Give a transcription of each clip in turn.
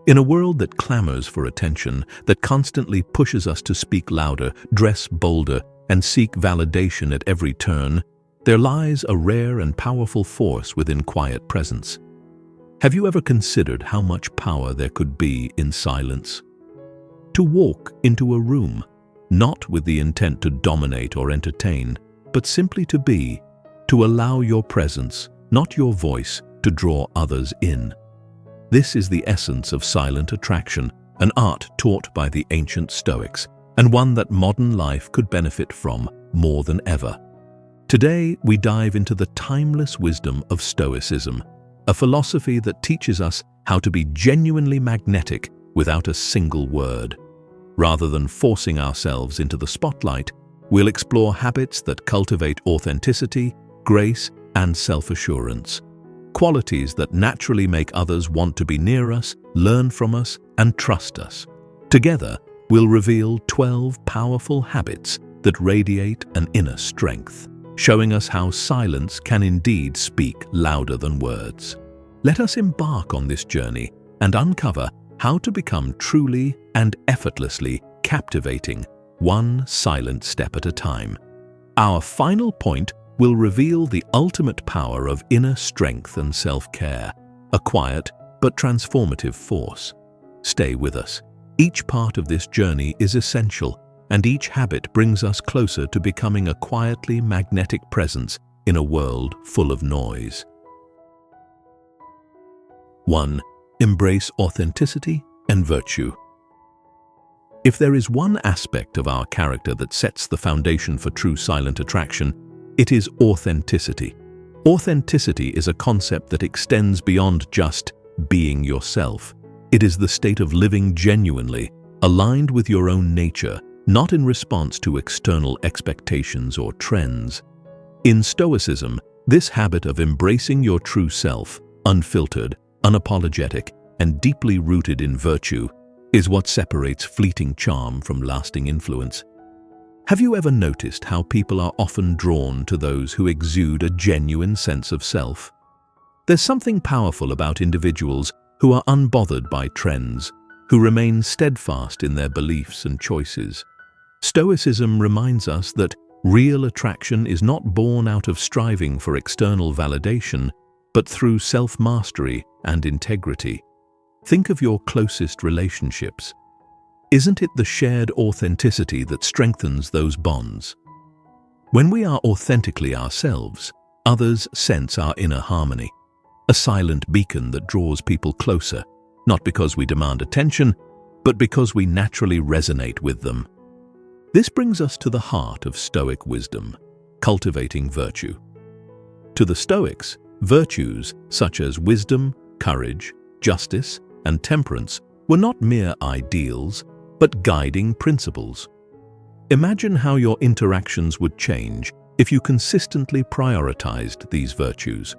In a world that clamors for attention, that constantly pushes us to speak louder, dress bolder, and seek validation at every turn, there lies a rare and powerful force within quiet presence. Have you ever considered how much power there could be in silence? To walk into a room, not with the intent to dominate or entertain, but simply to be, to allow your presence, not your voice, to draw others in. This is the essence of silent attraction, an art taught by the ancient Stoics, and one that modern life could benefit from more than ever. Today, we dive into the timeless wisdom of Stoicism, a philosophy that teaches us how to be genuinely magnetic without a single word. Rather than forcing ourselves into the spotlight, we'll explore habits that cultivate authenticity, grace, and self-assurance. Qualities that naturally make others want to be near us, learn from us, and trust us. Together, we'll reveal 12 powerful habits that radiate an inner strength, showing us how silence can indeed speak louder than words. Let us embark on this journey and uncover how to become truly and effortlessly captivating, one silent step at a time. Our final point will reveal the ultimate power of inner strength and self-care, a quiet but transformative force. Stay with us. Each part of this journey is essential, and each habit brings us closer to becoming a quietly magnetic presence in a world full of noise. 1. Embrace authenticity and virtue. If there is one aspect of our character that sets the foundation for true silent attraction, it is authenticity. Authenticity is a concept that extends beyond just being yourself. It is the state of living genuinely, aligned with your own nature, not in response to external expectations or trends. In Stoicism, this habit of embracing your true self, unfiltered, unapologetic, and deeply rooted in virtue, is what separates fleeting charm from lasting influence. Have you ever noticed how people are often drawn to those who exude a genuine sense of self? There's something powerful about individuals who are unbothered by trends, who remain steadfast in their beliefs and choices. Stoicism reminds us that real attraction is not born out of striving for external validation, but through self-mastery and integrity. Think of your closest relationships. Isn't it the shared authenticity that strengthens those bonds? When we are authentically ourselves, others sense our inner harmony, a silent beacon that draws people closer, not because we demand attention, but because we naturally resonate with them. This brings us to the heart of Stoic wisdom, cultivating virtue. To the Stoics, virtues such as wisdom, courage, justice, and temperance were not mere ideals, but guiding principles. Imagine how your interactions would change if you consistently prioritized these virtues.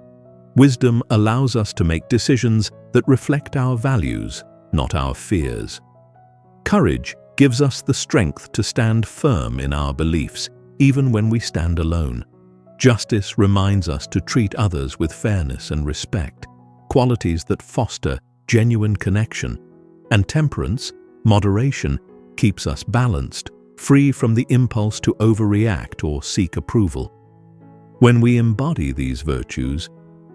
Wisdom allows us to make decisions that reflect our values, not our fears. Courage gives us the strength to stand firm in our beliefs, even when we stand alone. Justice reminds us to treat others with fairness and respect, qualities that foster genuine connection. And temperance, moderation, keeps us balanced, free from the impulse to overreact or seek approval. When we embody these virtues,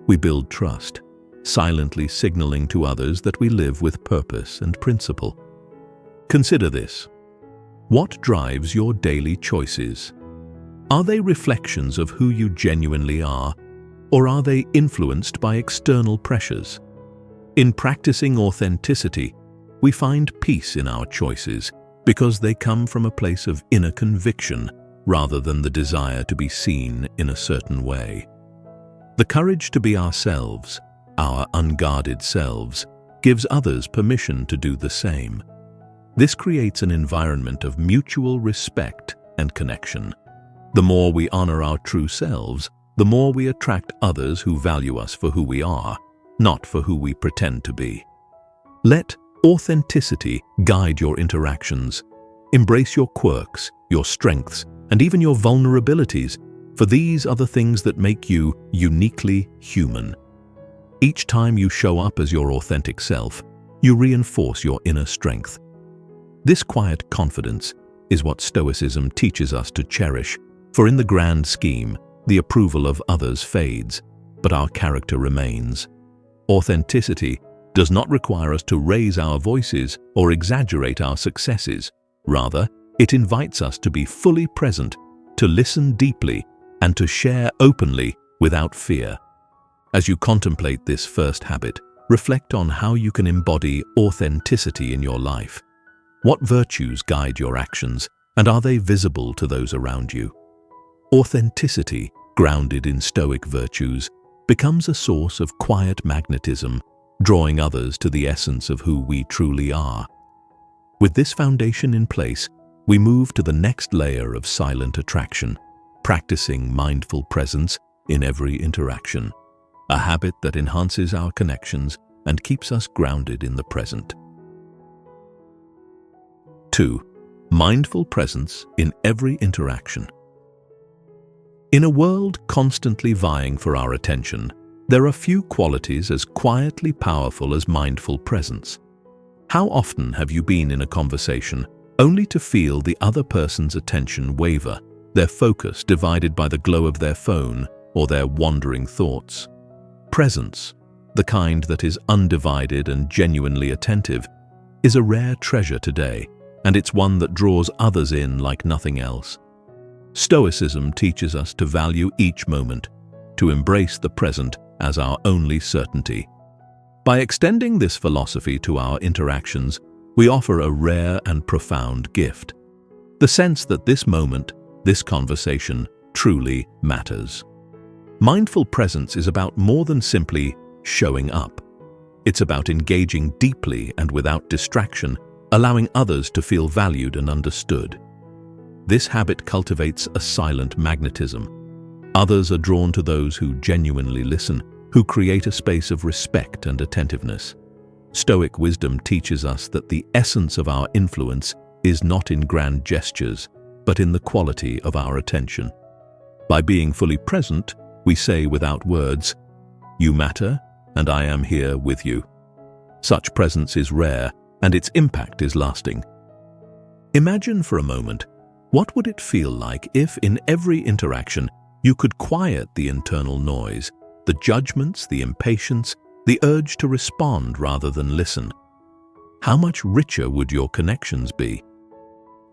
we build trust, silently signaling to others that we live with purpose and principle. Consider this. What drives your daily choices? Are they reflections of who you genuinely are, or are they influenced by external pressures? In practicing authenticity, we find peace in our choices because they come from a place of inner conviction rather than the desire to be seen in a certain way. The courage to be ourselves, our unguarded selves, gives others permission to do the same. This creates an environment of mutual respect and connection. The more we honor our true selves, the more we attract others who value us for who we are, not for who we pretend to be. Let authenticity guide your interactions. Embrace your quirks, your strengths, and even your vulnerabilities, for these are the things that make you uniquely human. Each time you show up as your authentic self, you reinforce your inner strength. This quiet confidence is what Stoicism teaches us to cherish, for in the grand scheme, the approval of others fades, but our character remains. Authenticity does not require us to raise our voices or exaggerate our successes. Rather, it invites us to be fully present, to listen deeply, and to share openly without fear. As you contemplate this first habit, reflect on how you can embody authenticity in your life. What virtues guide your actions, and are they visible to those around you? Authenticity, grounded in Stoic virtues, becomes a source of quiet magnetism, drawing others to the essence of who we truly are. With this foundation in place, we move to the next layer of silent attraction, practicing mindful presence in every interaction, a habit that enhances our connections and keeps us grounded in the present. 2. Mindful presence in every interaction. In a world constantly vying for our attention, there are few qualities as quietly powerful as mindful presence. How often have you been in a conversation only to feel the other person's attention waver, their focus divided by the glow of their phone or their wandering thoughts? Presence, the kind that is undivided and genuinely attentive, is a rare treasure today, and it's one that draws others in like nothing else. Stoicism teaches us to value each moment, to embrace the present as our only certainty. By extending this philosophy to our interactions, we offer a rare and profound gift: the sense that this moment, this conversation, truly matters. Mindful presence is about more than simply showing up. It's about engaging deeply and without distraction, allowing others to feel valued and understood. This habit cultivates a silent magnetism. Others are drawn to those who genuinely listen, who create a space of respect and attentiveness. Stoic wisdom teaches us that the essence of our influence is not in grand gestures, but in the quality of our attention. By being fully present, we say without words, "You matter, and I am here with you." Such presence is rare, and its impact is lasting. Imagine for a moment, what would it feel like if in every interaction you could quiet the internal noise, the judgments, the impatience, the urge to respond rather than listen? How much richer would your connections be?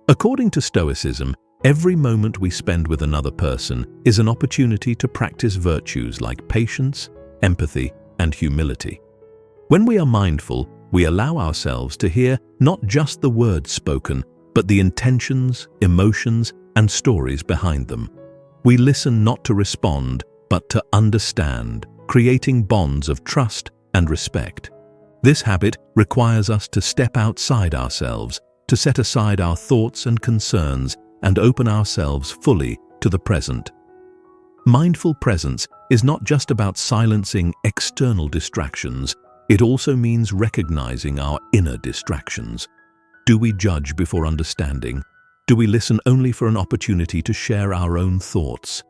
According to Stoicism, every moment we spend with another person is an opportunity to practice virtues like patience, empathy, and humility. When we are mindful, we allow ourselves to hear not just the words spoken, but the intentions, emotions, and stories behind them. We listen not to respond, but to understand, creating bonds of trust and respect. This habit requires us to step outside ourselves, to set aside our thoughts and concerns, and open ourselves fully to the present. Mindful presence is not just about silencing external distractions, it also means recognizing our inner distractions. Do we judge before understanding? Do we listen only for an opportunity to share our own thoughts?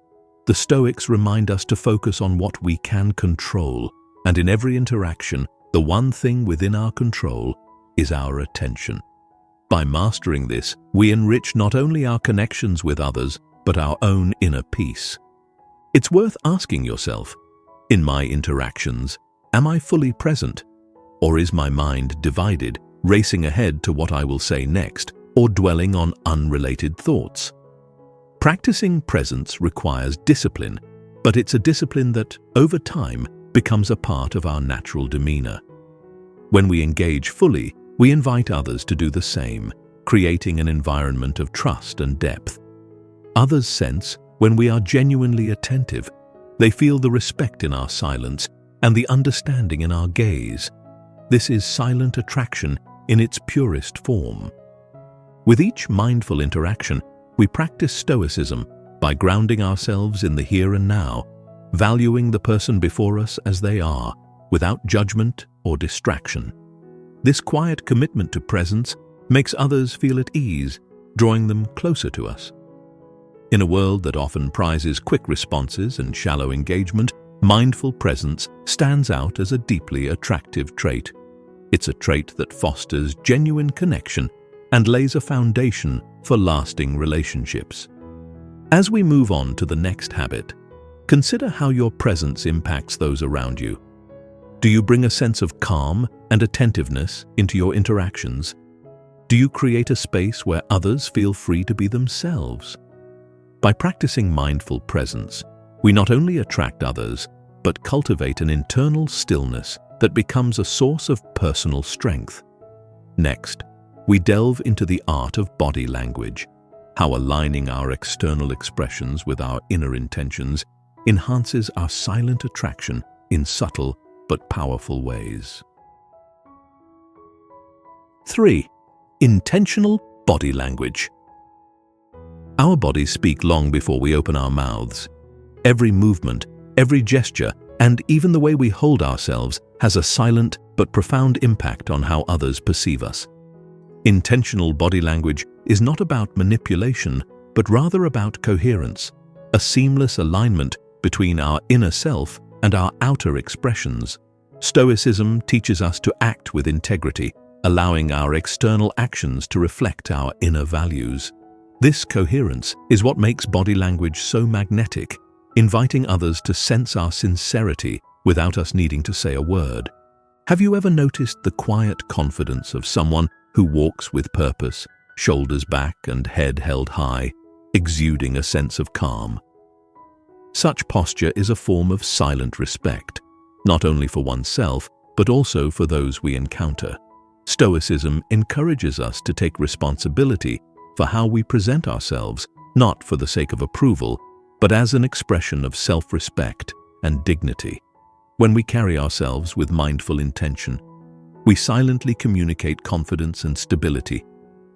The Stoics remind us to focus on what we can control, and in every interaction, the one thing within our control is our attention. By mastering this, we enrich not only our connections with others, but our own inner peace. It's worth asking yourself, in my interactions, am I fully present? Or is my mind divided, racing ahead to what I will say next, or dwelling on unrelated thoughts? Practicing presence requires discipline, but it's a discipline that, over time, becomes a part of our natural demeanor. When we engage fully, we invite others to do the same, creating an environment of trust and depth. Others sense when we are genuinely attentive. They feel the respect in our silence and the understanding in our gaze. This is silent attraction in its purest form. With each mindful interaction, we practice Stoicism by grounding ourselves in the here and now, valuing the person before us as they are, without judgment or distraction. This quiet commitment to presence makes others feel at ease, drawing them closer to us. In a world that often prizes quick responses and shallow engagement, mindful presence stands out as a deeply attractive trait. It's a trait that fosters genuine connection and lays a foundation for lasting relationships. As we move on to the next habit, consider how your presence impacts those around you. Do you bring a sense of calm and attentiveness into your interactions? Do you create a space where others feel free to be themselves? By practicing mindful presence, we not only attract others, but cultivate an internal stillness that becomes a source of personal strength. Next, we delve into the art of body language, how aligning our external expressions with our inner intentions enhances our silent attraction in subtle but powerful ways. 3. Intentional body language. Our bodies speak long before we open our mouths. Every movement, every gesture, and even the way we hold ourselves has a silent but profound impact on how others perceive us. Intentional body language is not about manipulation, but rather about coherence, a seamless alignment between our inner self and our outer expressions. Stoicism teaches us to act with integrity, allowing our external actions to reflect our inner values. This coherence is what makes body language so magnetic, inviting others to sense our sincerity without us needing to say a word. Have you ever noticed the quiet confidence of someone who walks with purpose, shoulders back and head held high, exuding a sense of calm? Such posture is a form of silent respect, not only for oneself, but also for those we encounter. Stoicism encourages us to take responsibility for how we present ourselves, not for the sake of approval, but as an expression of self-respect and dignity. When we carry ourselves with mindful intention, we silently communicate confidence and stability,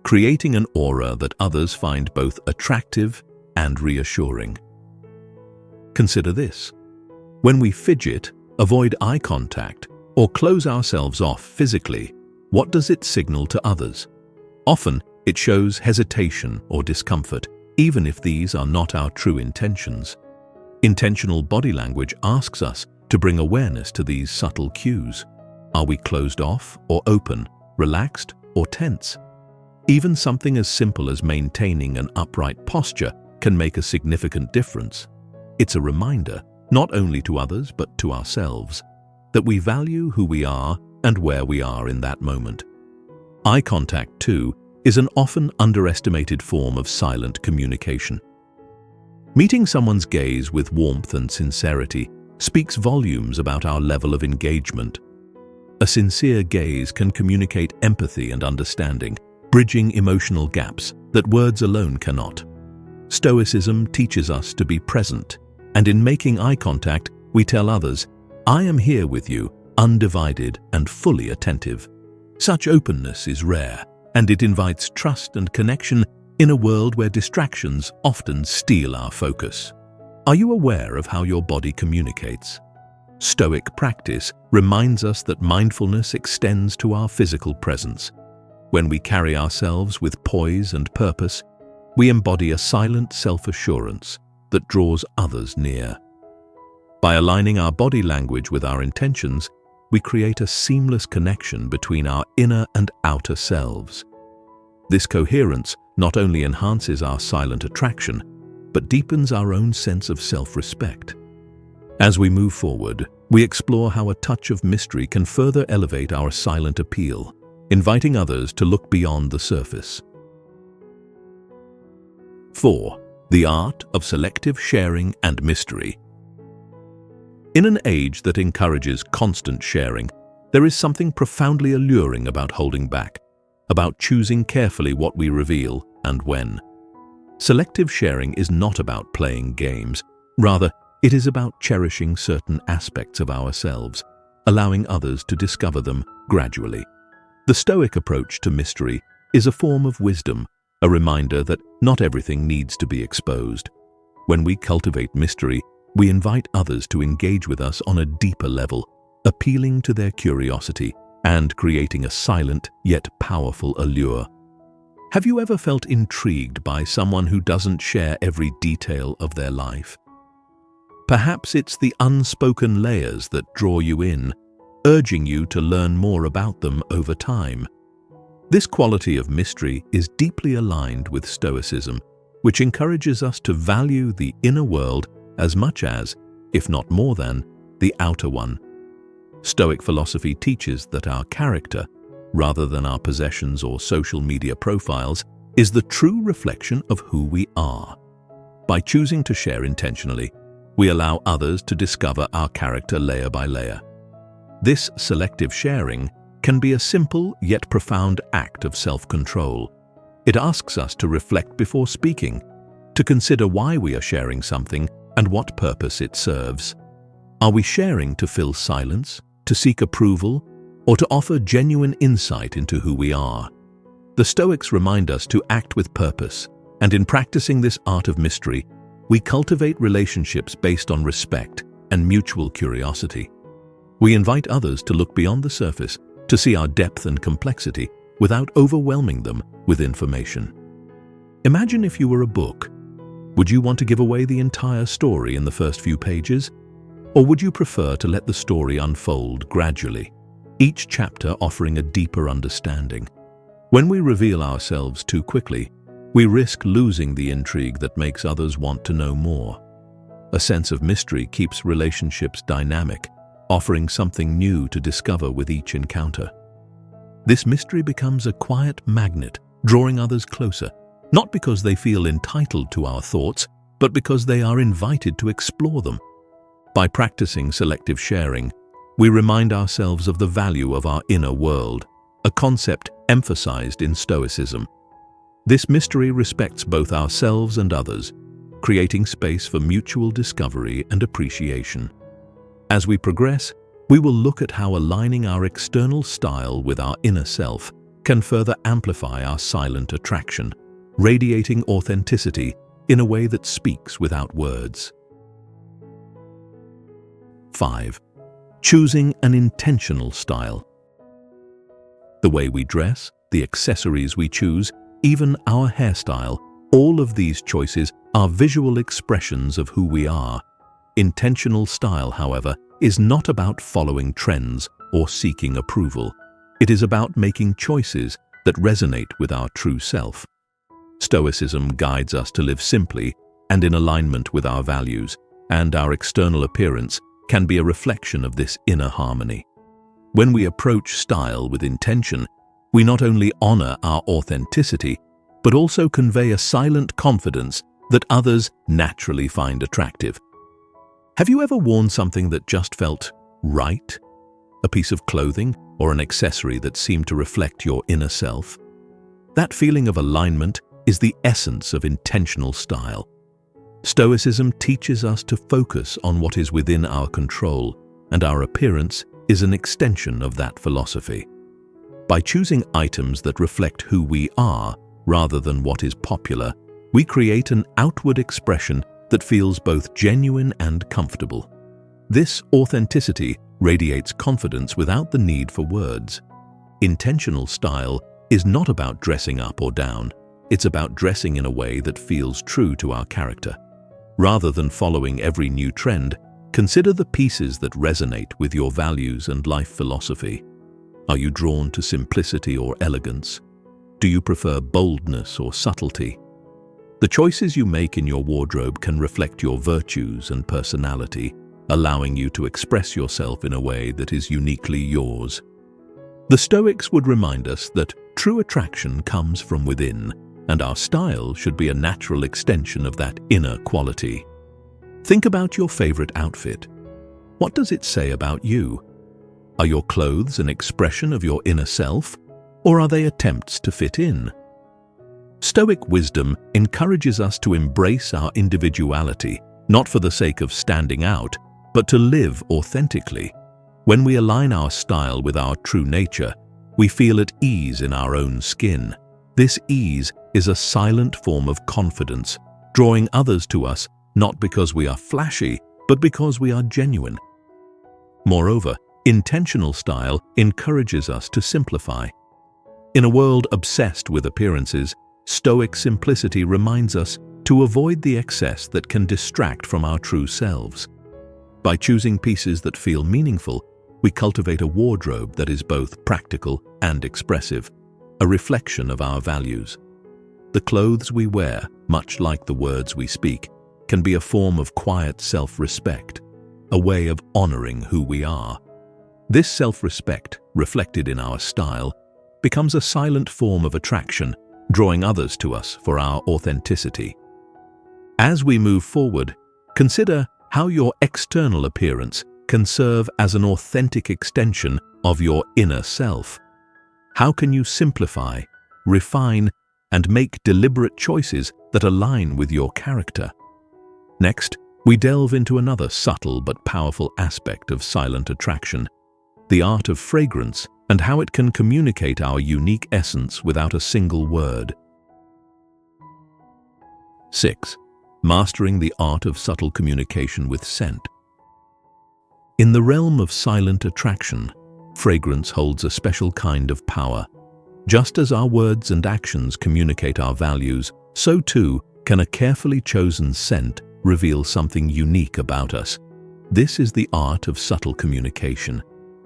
creating an aura that others find both attractive and reassuring. Consider this. When we fidget, avoid eye contact, or close ourselves off physically, what does it signal to others? Often, it shows hesitation or discomfort, even if these are not our true intentions. Intentional body language asks us to bring awareness to these subtle cues. Are we closed off or open, relaxed or tense? Even something as simple as maintaining an upright posture can make a significant difference. It's a reminder, not only to others but to ourselves, that we value who we are and where we are in that moment. Eye contact, too, is an often underestimated form of silent communication. Meeting someone's gaze with warmth and sincerity speaks volumes about our level of engagement. A sincere gaze can communicate empathy and understanding, bridging emotional gaps that words alone cannot. Stoicism teaches us to be present, and in making eye contact, we tell others, "I am here with you, undivided and fully attentive." Such openness is rare, and it invites trust and connection in a world where distractions often steal our focus. Are you aware of how your body communicates? Stoic practice reminds us that mindfulness extends to our physical presence. When we carry ourselves with poise and purpose, we embody a silent self-assurance that draws others near. By aligning our body language with our intentions, we create a seamless connection between our inner and outer selves. This coherence not only enhances our silent attraction, but deepens our own sense of self-respect. As we move forward, we explore how a touch of mystery can further elevate our silent appeal, inviting others to look beyond the surface. 4. The art of selective sharing and mystery. In an age that encourages constant sharing, there is something profoundly alluring about holding back, about choosing carefully what we reveal and when. Selective sharing is not about playing games. Rather, it is about cherishing certain aspects of ourselves, allowing others to discover them gradually. The Stoic approach to mystery is a form of wisdom, a reminder that not everything needs to be exposed. When we cultivate mystery, we invite others to engage with us on a deeper level, appealing to their curiosity and creating a silent yet powerful allure. Have you ever felt intrigued by someone who doesn't share every detail of their life? Perhaps it's the unspoken layers that draw you in, urging you to learn more about them over time. This quality of mystery is deeply aligned with Stoicism, which encourages us to value the inner world as much as, if not more than, the outer one. Stoic philosophy teaches that our character, rather than our possessions or social media profiles, is the true reflection of who we are. By choosing to share intentionally, we allow others to discover our character layer by layer. This selective sharing can be a simple yet profound act of self-control. It asks us to reflect before speaking, to consider why we are sharing something and what purpose it serves. Are we sharing to fill silence, to seek approval, or to offer genuine insight into who we are? The Stoics remind us to act with purpose, and in practicing this art of mystery, we cultivate relationships based on respect and mutual curiosity. We invite others to look beyond the surface, to see our depth and complexity without overwhelming them with information. Imagine if you were a book. Would you want to give away the entire story in the first few pages? Or would you prefer to let the story unfold gradually, each chapter offering a deeper understanding? When we reveal ourselves too quickly, we risk losing the intrigue that makes others want to know more. A sense of mystery keeps relationships dynamic, offering something new to discover with each encounter. This mystery becomes a quiet magnet, drawing others closer, not because they feel entitled to our thoughts, but because they are invited to explore them. By practicing selective sharing, we remind ourselves of the value of our inner world, a concept emphasized in Stoicism. This mystery respects both ourselves and others, creating space for mutual discovery and appreciation. As we progress, we will look at how aligning our external style with our inner self can further amplify our silent attraction, radiating authenticity in a way that speaks without words. 5. Choosing an intentional style. The way we dress, the accessories we choose, even our hairstyle, all of these choices are visual expressions of who we are. Intentional style, however, is not about following trends or seeking approval. It is about making choices that resonate with our true self. Stoicism guides us to live simply and in alignment with our values, and our external appearance can be a reflection of this inner harmony. When we approach style with intention, we not only honor our authenticity, but also convey a silent confidence that others naturally find attractive. Have you ever worn something that just felt right? A piece of clothing or an accessory that seemed to reflect your inner self? That feeling of alignment is the essence of intentional style. Stoicism teaches us to focus on what is within our control, and our appearance is an extension of that philosophy. By choosing items that reflect who we are rather than what is popular, we create an outward expression that feels both genuine and comfortable. This authenticity radiates confidence without the need for words. Intentional style is not about dressing up or down. It's about dressing in a way that feels true to our character. Rather than following every new trend, consider the pieces that resonate with your values and life philosophy. Are you drawn to simplicity or elegance? Do you prefer boldness or subtlety? The choices you make in your wardrobe can reflect your virtues and personality, allowing you to express yourself in a way that is uniquely yours. The Stoics would remind us that true attraction comes from within, and our style should be a natural extension of that inner quality. Think about your favorite outfit. What does it say about you? Are your clothes an expression of your inner self, or are they attempts to fit in? Stoic wisdom encourages us to embrace our individuality, not for the sake of standing out, but to live authentically. When we align our style with our true nature, we feel at ease in our own skin. This ease is a silent form of confidence, drawing others to us not because we are flashy, but because we are genuine. Moreover, intentional style encourages us to simplify. In a world obsessed with appearances, Stoic simplicity reminds us to avoid the excess that can distract from our true selves. By choosing pieces that feel meaningful, we cultivate a wardrobe that is both practical and expressive, a reflection of our values. The clothes we wear, much like the words we speak, can be a form of quiet self-respect, a way of honoring who we are. This self-respect, reflected in our style, becomes a silent form of attraction, drawing others to us for our authenticity. As we move forward, consider how your external appearance can serve as an authentic extension of your inner self. How can you simplify, refine, and make deliberate choices that align with your character? Next, we delve into another subtle but powerful aspect of silent attraction, the art of fragrance and how it can communicate our unique essence without a single word. 6. Mastering the art of subtle communication with scent. In the realm of silent attraction, fragrance holds a special kind of power. Just as our words and actions communicate our values, so too can a carefully chosen scent reveal something unique about us. This is the art of subtle communication,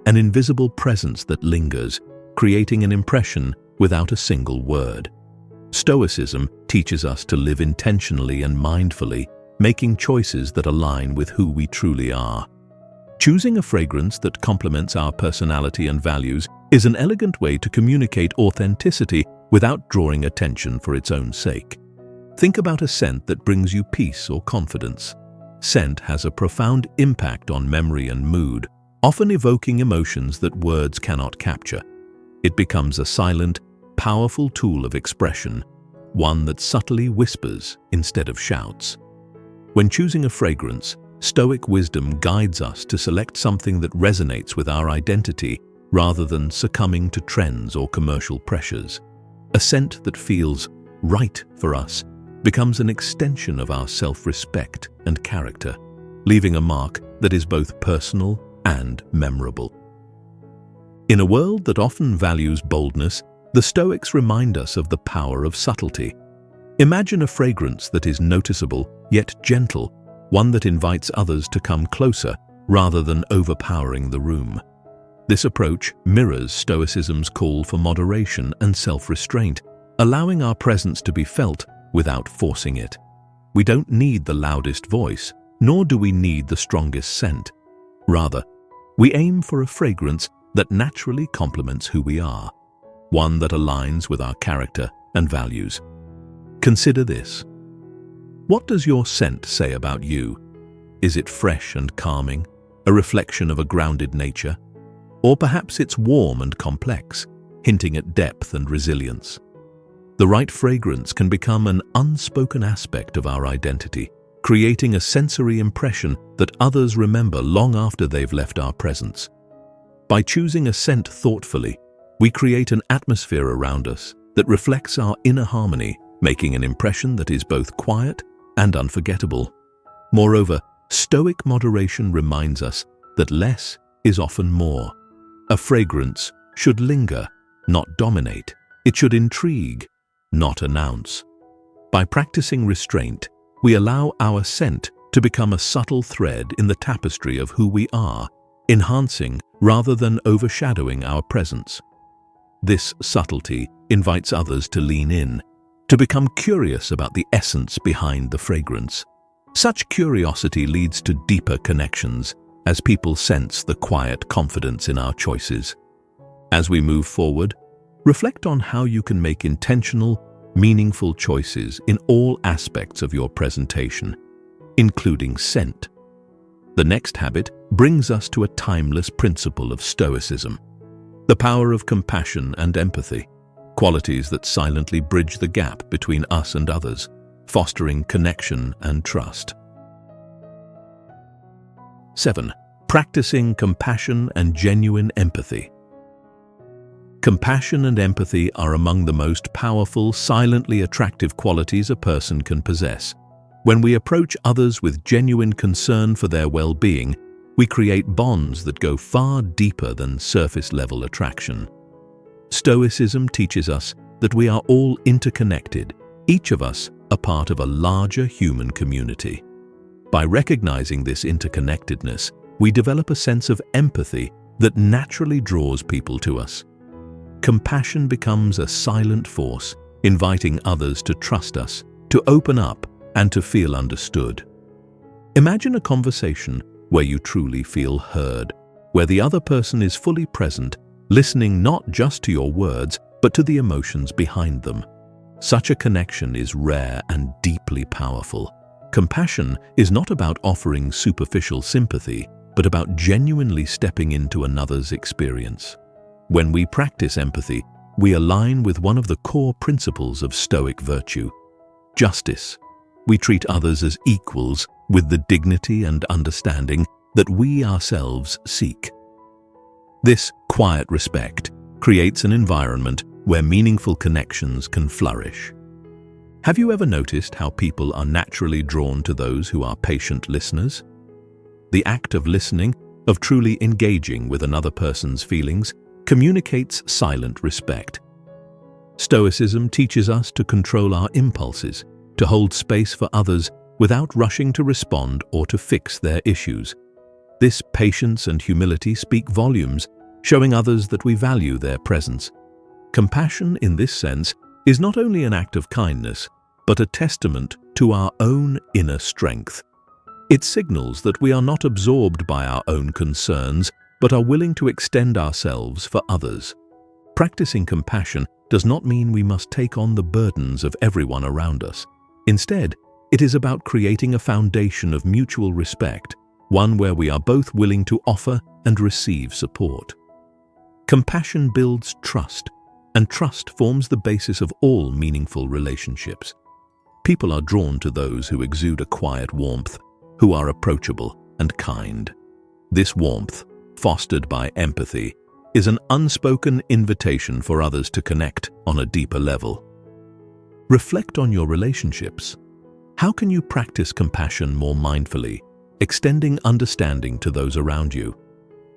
an invisible presence that lingers, creating an impression without a single word. Stoicism teaches us to live intentionally and mindfully, making choices that align with who we truly are. Choosing a fragrance that complements our personality and values is an elegant way to communicate authenticity without drawing attention for its own sake. Think about a scent that brings you peace or confidence. Scent has a profound impact on memory and mood, often evoking emotions that words cannot capture. It becomes a silent, powerful tool of expression, one that subtly whispers instead of shouts. When choosing a fragrance, Stoic wisdom guides us to select something that resonates with our identity rather than succumbing to trends or commercial pressures. A scent that feels right for us becomes an extension of our self-respect and character, leaving a mark that is both personal and memorable. In a world that often values boldness, the Stoics remind us of the power of subtlety. Imagine a fragrance that is noticeable yet gentle, one that invites others to come closer rather than overpowering the room. This approach mirrors Stoicism's call for moderation and self-restraint, allowing our presence to be felt without forcing it. We don't need the loudest voice, nor do we need the strongest scent. Rather, we aim for a fragrance that naturally complements who we are, one that aligns with our character and values. Consider this. What does your scent say about you? Is it fresh and calming, a reflection of a grounded nature? Or perhaps it's warm and complex, hinting at depth and resilience. The right fragrance can become an unspoken aspect of our identity, creating a sensory impression that others remember long after they've left our presence. By choosing a scent thoughtfully, we create an atmosphere around us that reflects our inner harmony, making an impression that is both quiet and unforgettable. Moreover, Stoic moderation reminds us that less is often more. A fragrance should linger, not dominate. It should intrigue, not announce. By practicing restraint, we allow our scent to become a subtle thread in the tapestry of who we are, enhancing rather than overshadowing our presence. This subtlety invites others to lean in, to become curious about the essence behind the fragrance. Such curiosity leads to deeper connections as people sense the quiet confidence in our choices. As we move forward, reflect on how you can make intentional, meaningful choices in all aspects of your presentation, including scent. The next habit brings us to a timeless principle of Stoicism: the power of compassion and empathy, qualities that silently bridge the gap between us and others, fostering connection and trust. 7. Practicing compassion and genuine empathy. Compassion and empathy are among the most powerful, silently attractive qualities a person can possess. When we approach others with genuine concern for their well-being, we create bonds that go far deeper than surface-level attraction. Stoicism teaches us that we are all interconnected, each of us a part of a larger human community. By recognizing this interconnectedness, we develop a sense of empathy that naturally draws people to us. Compassion becomes a silent force, inviting others to trust us, to open up, and to feel understood. Imagine a conversation where you truly feel heard, where the other person is fully present, listening not just to your words, but to the emotions behind them. Such a connection is rare and deeply powerful. Compassion is not about offering superficial sympathy, but about genuinely stepping into another's experience. When we practice empathy, we align with one of the core principles of Stoic virtue: justice. We treat others as equals with the dignity and understanding that we ourselves seek. This quiet respect creates an environment where meaningful connections can flourish. Have you ever noticed how people are naturally drawn to those who are patient listeners? The act of listening, of truly engaging with another person's feelings, communicates silent respect. Stoicism teaches us to control our impulses, to hold space for others without rushing to respond or to fix their issues. This patience and humility speak volumes, showing others that we value their presence. Compassion, in this sense, is not only an act of kindness, but a testament to our own inner strength. It signals that we are not absorbed by our own concerns, but are willing to extend ourselves for others. Practicing compassion does not mean we must take on the burdens of everyone around us. Instead, it is about creating a foundation of mutual respect, one where we are both willing to offer and receive support. Compassion builds trust, and trust forms the basis of all meaningful relationships. People are drawn to those who exude a quiet warmth, who are approachable and kind. This warmth, fostered by empathy, is an unspoken invitation for others to connect on a deeper level. Reflect on your relationships. How can you practice compassion more mindfully, extending understanding to those around you?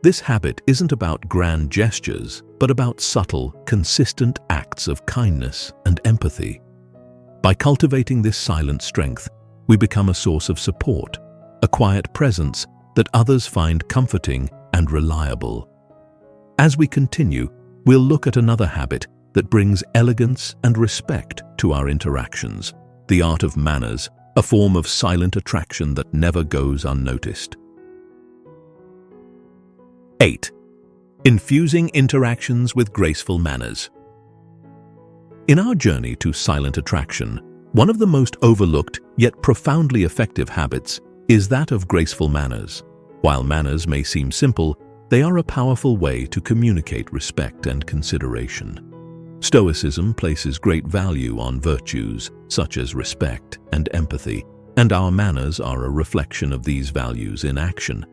This habit isn't about grand gestures, but about subtle, consistent acts of kindness and empathy. By cultivating this silent strength, we become a source of support, a quiet presence that others find comforting and reliable. As we continue, we'll look at another habit that brings elegance and respect to our interactions: the art of manners, a form of silent attraction that never goes unnoticed. 8. Infusing interactions with graceful manners. In our journey to silent attraction, one of the most overlooked yet profoundly effective habits is that of graceful manners. While manners may seem simple, they are a powerful way to communicate respect and consideration. Stoicism places great value on virtues such as respect and empathy, and our manners are a reflection of these values in action.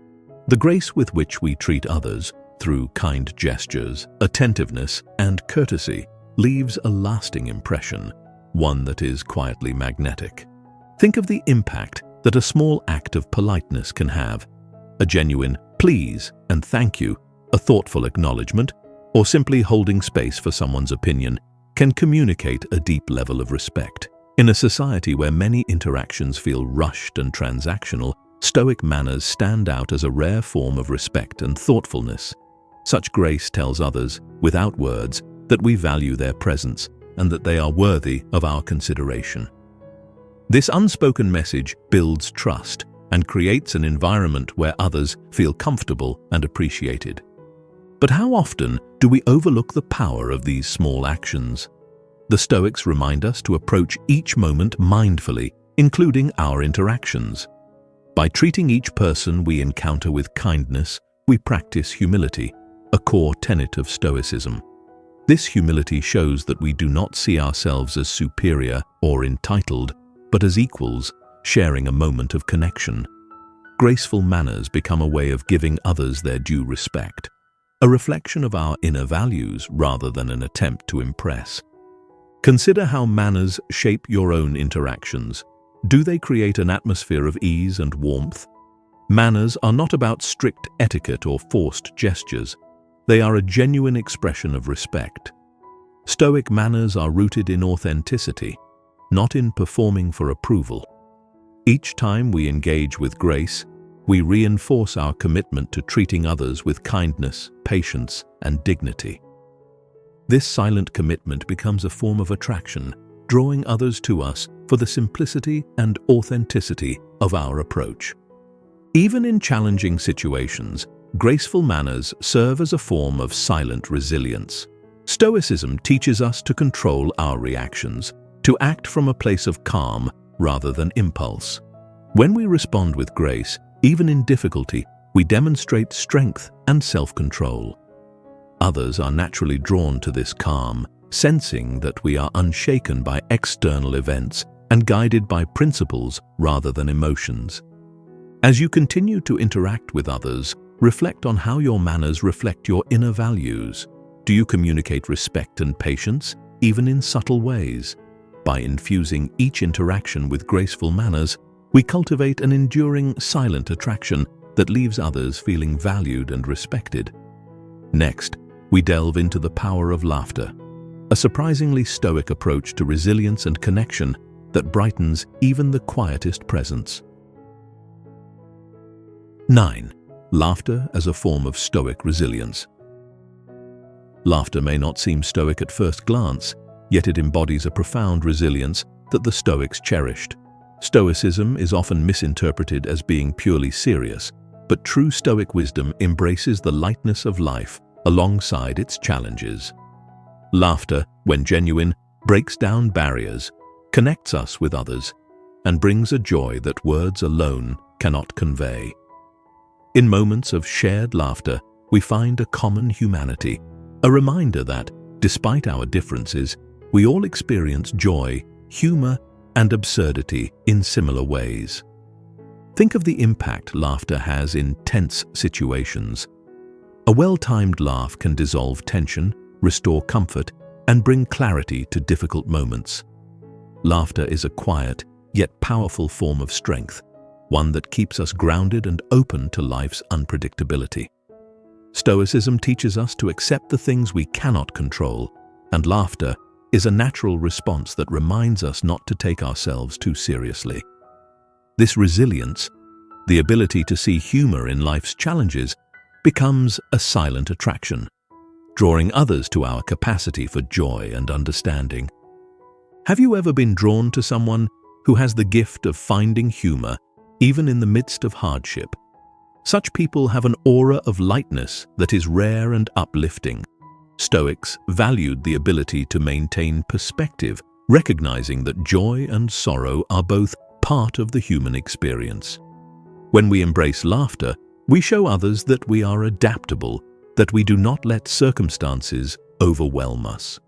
The grace with which we treat others, through kind gestures, attentiveness, and courtesy, leaves a lasting impression, one that is quietly magnetic. Think of the impact that a small act of politeness can have. A genuine please and thank you, a thoughtful acknowledgement, or simply holding space for someone's opinion can communicate a deep level of respect. In a society where many interactions feel rushed and transactional, Stoic manners stand out as a rare form of respect and thoughtfulness. Such grace tells others, without words, that we value their presence and that they are worthy of our consideration. This unspoken message builds trust and creates an environment where others feel comfortable and appreciated. But how often do we overlook the power of these small actions? The Stoics remind us to approach each moment mindfully, including our interactions. By treating each person we encounter with kindness, we practice humility, a core tenet of Stoicism. This humility shows that we do not see ourselves as superior or entitled, but as equals, sharing a moment of connection. Graceful manners become a way of giving others their due respect, a reflection of our inner values rather than an attempt to impress. Consider how manners shape your own interactions. Do they create an atmosphere of ease and warmth? Manners are not about strict etiquette or forced gestures. They are a genuine expression of respect. Stoic manners are rooted in authenticity, not in performing for approval. Each time we engage with grace, we reinforce our commitment to treating others with kindness, patience, and dignity. This silent commitment becomes a form of attraction, drawing others to us for the simplicity and authenticity of our approach. Even in challenging situations, graceful manners serve as a form of silent resilience. Stoicism teaches us to control our reactions, to act from a place of calm rather than impulse. When we respond with grace, even in difficulty, we demonstrate strength and self-control. Others are naturally drawn to this calm, sensing that we are unshaken by external events and guided by principles rather than emotions. As you continue to interact with others, reflect on how your manners reflect your inner values. Do you communicate respect and patience, even in subtle ways? By infusing each interaction with graceful manners, we cultivate an enduring, silent attraction that leaves others feeling valued and respected. Next, we delve into the power of laughter, a surprisingly stoic approach to resilience and connection that brightens even the quietest presence. 9. Laughter as a form of stoic resilience. Laughter may not seem stoic at first glance, yet it embodies a profound resilience that the Stoics cherished. Stoicism is often misinterpreted as being purely serious, but true Stoic wisdom embraces the lightness of life alongside its challenges. Laughter, when genuine, breaks down barriers, connects us with others, and brings a joy that words alone cannot convey. In moments of shared laughter, we find a common humanity, a reminder that, despite our differences, we all experience joy, humor, and absurdity in similar ways. Think of the impact laughter has in tense situations. A well-timed laugh can dissolve tension, restore comfort, and bring clarity to difficult moments. Laughter is a quiet, yet powerful form of strength, one that keeps us grounded and open to life's unpredictability. Stoicism teaches us to accept the things we cannot control, and laughter is a natural response that reminds us not to take ourselves too seriously. This resilience, the ability to see humor in life's challenges, becomes a silent attraction, drawing others to our capacity for joy and understanding. Have you ever been drawn to someone who has the gift of finding humor even in the midst of hardship? Such people have an aura of lightness that is rare and uplifting. Stoics valued the ability to maintain perspective, recognizing that joy and sorrow are both part of the human experience. When we embrace laughter, we show others that we are adaptable, that we do not let circumstances overwhelm us.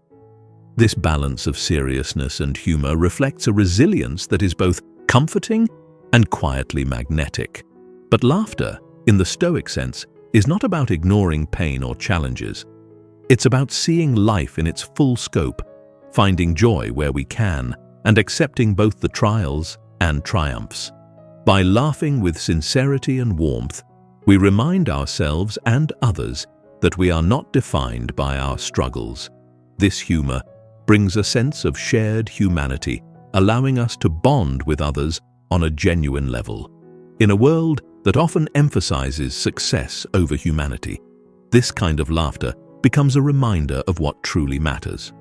This balance of seriousness and humor reflects a resilience that is both comforting and quietly magnetic. But laughter, in the Stoic sense, is not about ignoring pain or challenges. It's about seeing life in its full scope, finding joy where we can, and accepting both the trials and triumphs. By laughing with sincerity and warmth, we remind ourselves and others that we are not defined by our struggles. This humor brings a sense of shared humanity, allowing us to bond with others on a genuine level. In a world that often emphasizes success over humanity, this kind of laughter becomes a reminder of what truly matters.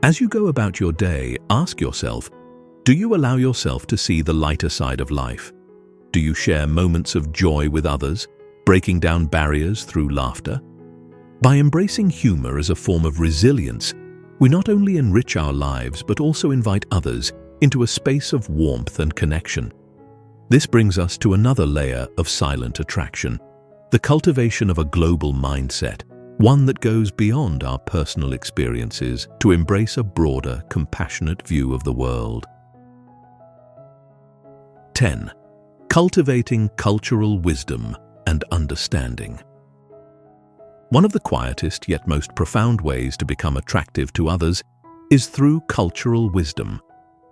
As you go about your day, ask yourself, do you allow yourself to see the lighter side of life? Do you share moments of joy with others, breaking down barriers through laughter? By embracing humor as a form of resilience, we not only enrich our lives but also invite others into a space of warmth and connection. This brings us to another layer of silent attraction, the cultivation of a global mindset, one that goes beyond our personal experiences to embrace a broader, compassionate view of the world. 10. Cultivating cultural wisdom and understanding. One of the quietest yet most profound ways to become attractive to others is through cultural wisdom.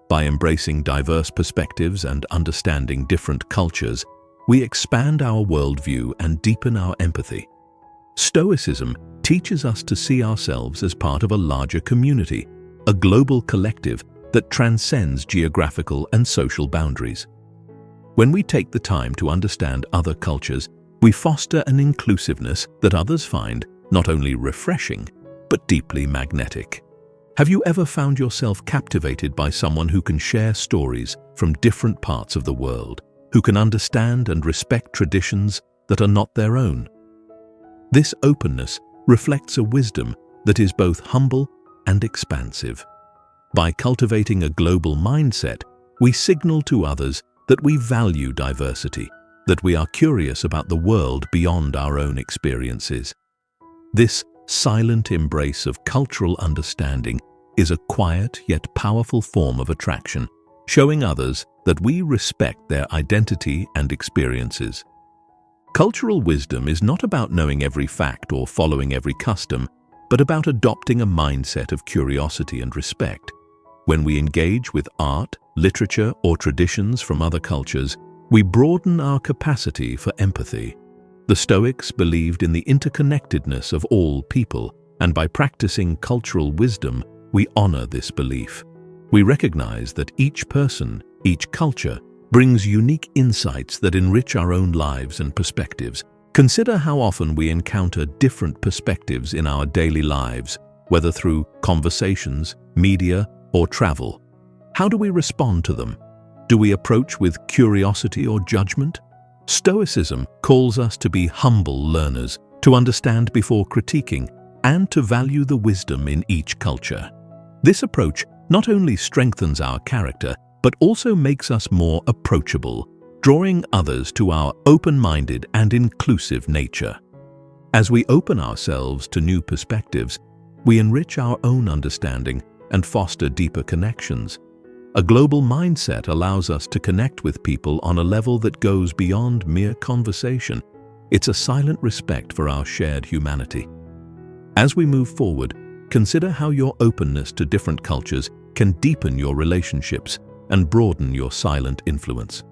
By embracing diverse perspectives and understanding different cultures, we expand our worldview and deepen our empathy. Stoicism teaches us to see ourselves as part of a larger community, a global collective that transcends geographical and social boundaries. When we take the time to understand other cultures, we foster an inclusiveness that others find not only refreshing, but deeply magnetic. Have you ever found yourself captivated by someone who can share stories from different parts of the world, who can understand and respect traditions that are not their own? This openness reflects a wisdom that is both humble and expansive. By cultivating a global mindset, we signal to others that we value diversity, that we are curious about the world beyond our own experiences. This silent embrace of cultural understanding is a quiet yet powerful form of attraction, showing others that we respect their identity and experiences. Cultural wisdom is not about knowing every fact or following every custom, but about adopting a mindset of curiosity and respect. When we engage with art, literature, or traditions from other cultures, we broaden our capacity for empathy. The Stoics believed in the interconnectedness of all people, and by practicing cultural wisdom, we honor this belief. We recognize that each person, each culture, brings unique insights that enrich our own lives and perspectives. Consider how often we encounter different perspectives in our daily lives, whether through conversations, media, or travel. How do we respond to them? Do we approach with curiosity or judgment? Stoicism calls us to be humble learners, to understand before critiquing, and to value the wisdom in each culture. This approach not only strengthens our character, but also makes us more approachable, drawing others to our open-minded and inclusive nature. As we open ourselves to new perspectives, we enrich our own understanding and foster deeper connections. A global mindset allows us to connect with people on a level that goes beyond mere conversation. It's a silent respect for our shared humanity. As we move forward, consider how your openness to different cultures can deepen your relationships and broaden your silent influence.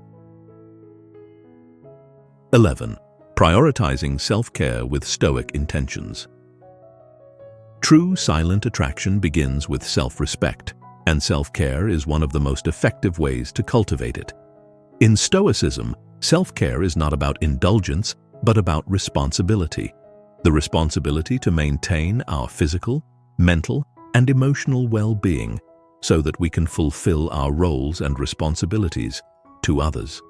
11. Prioritizing self-care with Stoic intentions. True silent attraction begins with self-respect, and self-care is one of the most effective ways to cultivate it. In Stoicism, self-care is not about indulgence, but about responsibility. The responsibility to maintain our physical, mental, and emotional well-being so that we can fulfill our roles and responsibilities to others.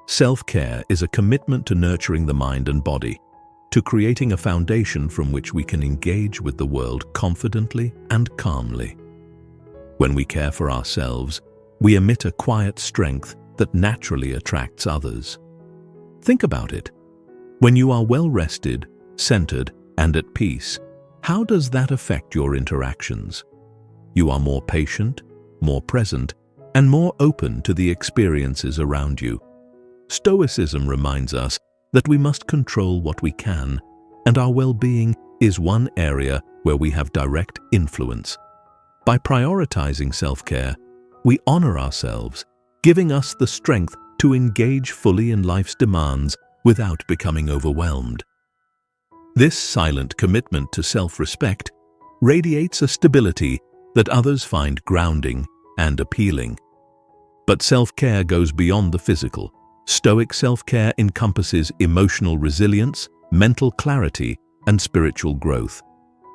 Self-care is a commitment to nurturing the mind and body, to creating a foundation from which we can engage with the world confidently and calmly. When we care for ourselves, we emit a quiet strength that naturally attracts others. Think about it. When you are well-rested, centered, and at peace, how does that affect your interactions? You are more patient, more present, and more open to the experiences around you. Stoicism reminds us that we must control what we can, and our well-being is one area where we have direct influence. By prioritizing self-care, we honor ourselves, giving us the strength to engage fully in life's demands without becoming overwhelmed. This silent commitment to self-respect radiates a stability that others find grounding and appealing. But self-care goes beyond the physical. Stoic self-care encompasses emotional resilience, mental clarity, and spiritual growth.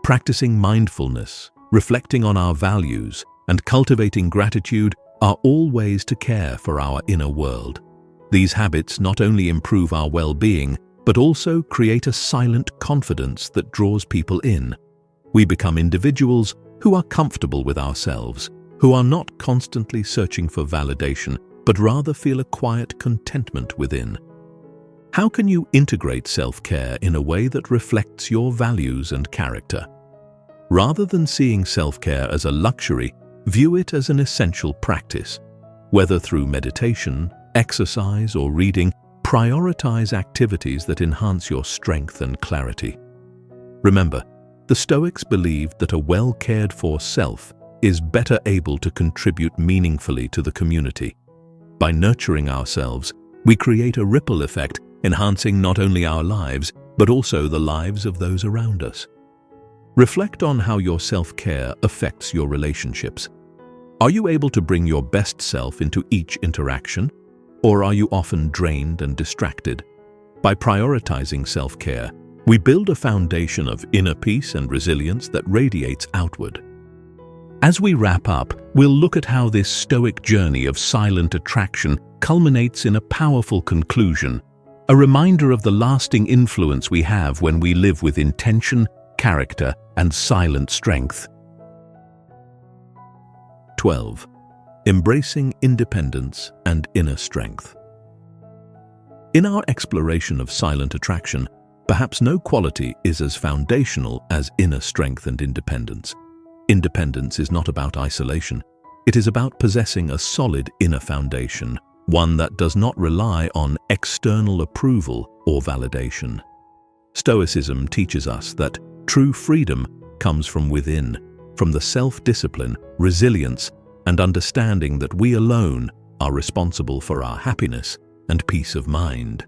Practicing mindfulness, reflecting on our values, and cultivating gratitude are all ways to care for our inner world. These habits not only improve our well-being, but also create a silent confidence that draws people in. We become individuals who are comfortable with ourselves, who are not constantly searching for validation, but rather feel a quiet contentment within. How can you integrate self-care in a way that reflects your values and character? Rather than seeing self-care as a luxury, view it as an essential practice. Whether through meditation, exercise, or reading, prioritize activities that enhance your strength and clarity. Remember, the Stoics believed that a well-cared-for self is better able to contribute meaningfully to the community. By nurturing ourselves, we create a ripple effect, enhancing not only our lives, but also the lives of those around us. Reflect on how your self-care affects your relationships. Are you able to bring your best self into each interaction? or are you often drained and distracted? By prioritizing self-care, we build a foundation of inner peace and resilience that radiates outward. As we wrap up, we'll look at how this Stoic journey of silent attraction culminates in a powerful conclusion, a reminder of the lasting influence we have when we live with intention, character, and silent strength. 12. Embracing independence and inner strength. In our exploration of silent attraction, perhaps no quality is as foundational as inner strength and independence. Independence is not about isolation. It is about possessing a solid inner foundation, one that does not rely on external approval or validation. Stoicism teaches us that true freedom comes from within, from the self-discipline, resilience, and understanding that we alone are responsible for our happiness and peace of mind.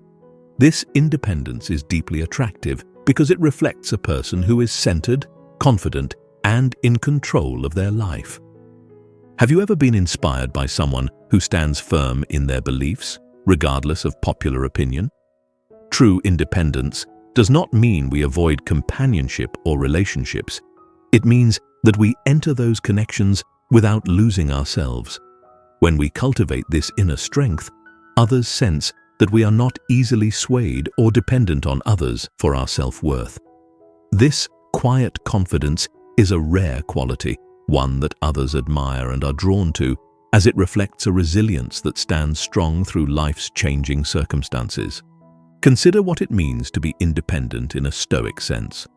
This independence is deeply attractive because it reflects a person who is centered, confident, and in control of their life. Have you ever been inspired by someone who stands firm in their beliefs, regardless of popular opinion? True independence does not mean we avoid companionship or relationships. It means that we enter those connections without losing ourselves. When we cultivate this inner strength, others sense that we are not easily swayed or dependent on others for our self-worth. This quiet confidence is a rare quality, one that others admire and are drawn to, as it reflects a resilience that stands strong through life's changing circumstances. Consider what it means to be independent in a Stoic sense.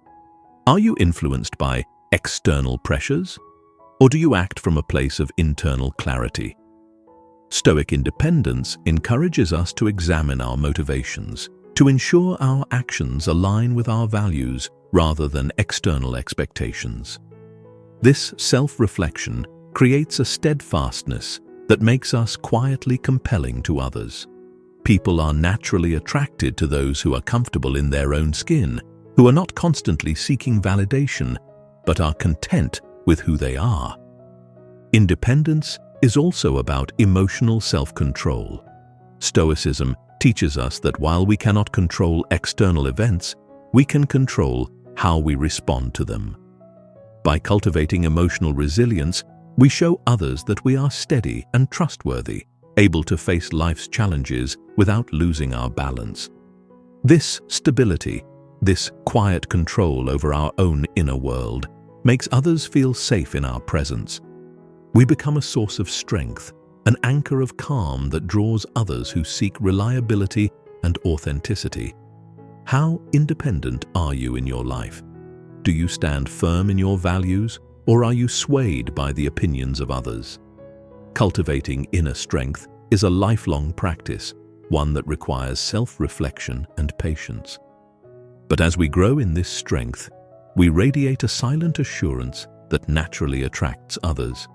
Are you influenced by external pressures, or do you act from a place of internal clarity? Stoic independence encourages us to examine our motivations, to ensure our actions align with our values rather than external expectations. This self-reflection creates a steadfastness that makes us quietly compelling to others. People are naturally attracted to those who are comfortable in their own skin, who are not constantly seeking validation, but are content with who they are. Independence is also about emotional self-control. Stoicism teaches us that while we cannot control external events, we can control how we respond to them. By cultivating emotional resilience, we show others that we are steady and trustworthy, able to face life's challenges without losing our balance. This stability, this quiet control over our own inner world, makes others feel safe in our presence. We become a source of strength, an anchor of calm that draws others who seek reliability and authenticity. How independent are you in your life? Do you stand firm in your values, or are you swayed by the opinions of others? Cultivating inner strength is a lifelong practice, one that requires self-reflection and patience. But as we grow in this strength, we radiate a silent assurance that naturally attracts others.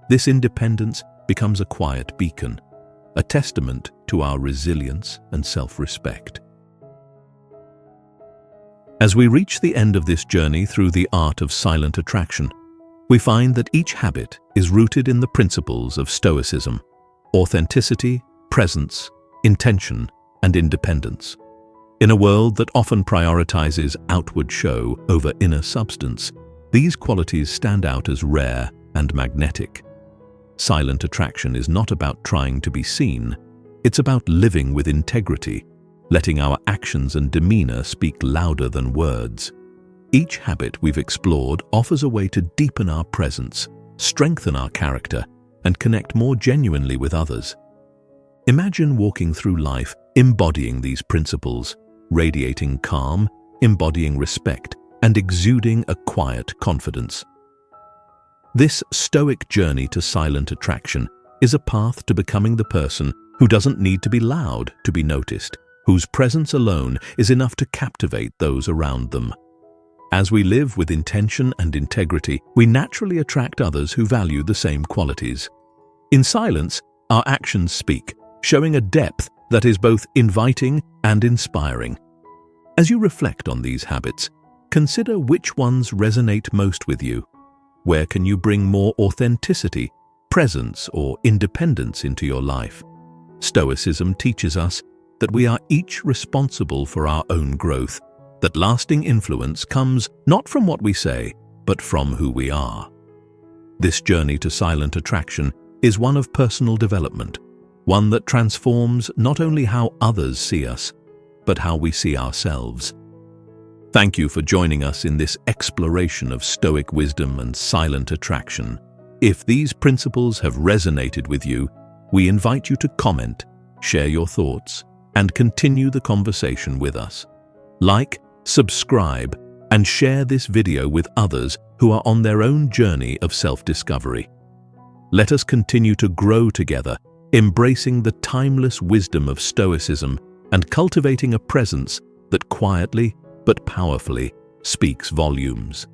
This independence becomes a quiet beacon, a testament to our resilience and self-respect. As we reach the end of this journey through the art of silent attraction, we find that each habit is rooted in the principles of Stoicism: authenticity, presence, intention, and independence. In a world that often prioritizes outward show over inner substance, these qualities stand out as rare and magnetic. Silent attraction is not about trying to be seen. It's about living with integrity, letting our actions and demeanor speak louder than words. Each habit we've explored offers a way to deepen our presence, strengthen our character, and connect more genuinely with others. Imagine walking through life embodying these principles, radiating calm, embodying respect, and exuding a quiet confidence. This Stoic journey to silent attraction is a path to becoming the person who doesn't need to be loud to be noticed, whose presence alone is enough to captivate those around them. As we live with intention and integrity, we naturally attract others who value the same qualities. In silence, our actions speak, showing a depth that is both inviting and inspiring. As you reflect on these habits, consider which ones resonate most with you. Where can you bring more authenticity, presence, or independence into your life? Stoicism teaches us that we are each responsible for our own growth, that lasting influence comes not from what we say, but from who we are. This journey to silent attraction is one of personal development, one that transforms not only how others see us, but how we see ourselves. Thank you for joining us in this exploration of Stoic wisdom and silent attraction. If these principles have resonated with you, we invite you to comment, share your thoughts, and continue the conversation with us. Like, subscribe, and share this video with others who are on their own journey of self-discovery. Let us continue to grow together, embracing the timeless wisdom of Stoicism and cultivating a presence that quietly but powerfully speaks volumes.